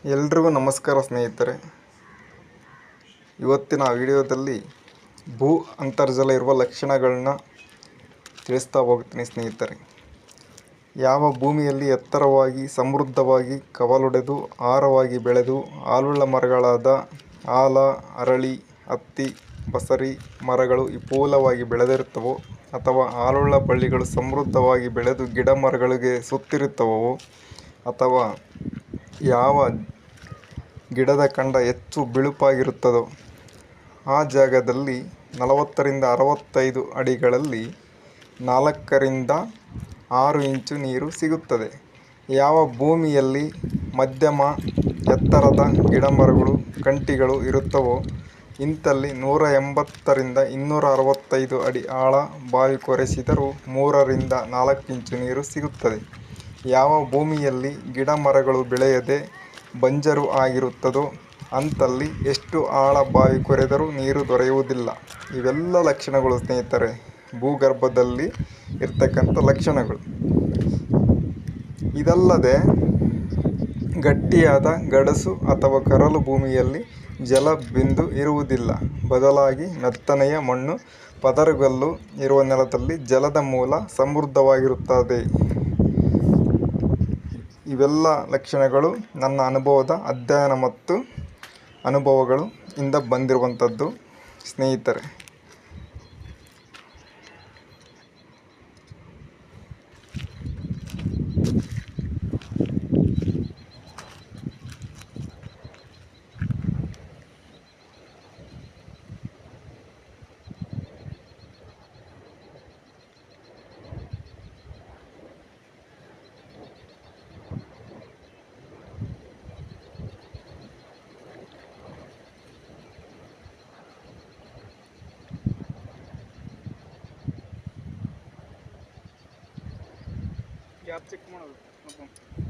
ಎಲ್ರಿಗೂ ನಮಸ್ಕಾರ ಸ್ನೇಹಿತರೆ. ಇವತ್ತಿನ ವಿಡಿಯೋದಲ್ಲಿ ಭೂ ಅಂತರ್ಜಲ ಇರುವ ಲಕ್ಷಣಗಳನ್ನ ತಿಳಿಸ್ತಾ ಹೋಗ್ತೀನಿ ಸ್ನೇಹಿತರೆ. ಯಾವ ಭೂಮಿಯಲ್ಲಿ ಎತ್ತರವಾಗಿ ಸಮೃದ್ಧವಾಗಿ ಕವಲೊಡೆದು ಆಹಾರವಾಗಿ ಬೆಳೆದು ಹಾಲುಳ್ಳ ಮರಗಳಾದ ಆಲ, ಅರಳಿ, ಹತ್ತಿ, ಬಸರಿ ಮರಗಳು ವಿಪುಲವಾಗಿ ಬೆಳೆದಿರುತ್ತವೋ, ಅಥವಾ ಹಾಲುಳ್ಳ ಬಳ್ಳಿಗಳು ಸಮೃದ್ಧವಾಗಿ ಬೆಳೆದು ಗಿಡ ಮರಗಳಿಗೆ ಸುತ್ತಿರುತ್ತವೋ, ಅಥವಾ ಯಾವ ಗಿಡದ ಕಾಂಡ ಹೆಚ್ಚು ಬಿಳುಪಾಗಿರುತ್ತದೋ ಆ ಜಾಗದಲ್ಲಿ 40 ರಿಂದ 65 ಅಡಿಗಳಲ್ಲಿ 4 ರಿಂದ 6 ಇಂಚು ನೀರು ಸಿಗುತ್ತದೆ. ಯಾವ ಭೂಮಿಯಲ್ಲಿ ಮಧ್ಯಮ ಎತ್ತರದ ಗಿಡಮರಗಳು ಕಂಟಿಗಳು ಇರುತ್ತವೋ ಇಂಥಲ್ಲಿ 180 ರಿಂದ 265 ಅಡಿ ಆಳ ಬಾವಿ ಕೊರೆಸಿದರೂ 3 ರಿಂದ 4 ಇಂಚು ನೀರು ಸಿಗುತ್ತದೆ. ಯಾವ ಭೂಮಿಯಲ್ಲಿ ಗಿಡ ಮರಗಳು ಬೆಳೆಯದೆ ಬಂಜರು ಆಗಿರುತ್ತದೋ ಅಂಥಲ್ಲಿ ಎಷ್ಟು ಆಳ ಬಾವಿ ಕೊರೆದರೂ ನೀರು ದೊರೆಯುವುದಿಲ್ಲ. ಇವೆಲ್ಲ ಲಕ್ಷಣಗಳು ಸ್ನೇಹಿತರೆ ಭೂಗರ್ಭದಲ್ಲಿ ಇರ್ತಕ್ಕಂಥ ಲಕ್ಷಣಗಳು. ಇದಲ್ಲದೆ ಗಟ್ಟಿಯಾದ ಗಡಸು ಅಥವಾ ಕರಲು ಭೂಮಿಯಲ್ಲಿ ಜಲ ಬಿಂದು ಇರುವುದಿಲ್ಲ. ಬದಲಾಗಿ ಮೆತ್ತನೆಯ ಮಣ್ಣು ಪದರುಗಲ್ಲು ಇರುವ ನೆಲದಲ್ಲಿ ಜಲದ ಮೂಲ ಸಮೃದ್ಧವಾಗಿರುತ್ತದೆ. ಇವೆಲ್ಲ ಲಕ್ಷಣಗಳು ನನ್ನ ಅನುಭವದ ಅಧ್ಯಯನ ಮತ್ತು ಅನುಭವಗಳು ಇಂದ ಬಂದಿರುವಂಥದ್ದು ಸ್ನೇಹಿತರೆ. ಗ್ಯಾಪ್ ಚೆಕ್ ಮಾಡೋದು.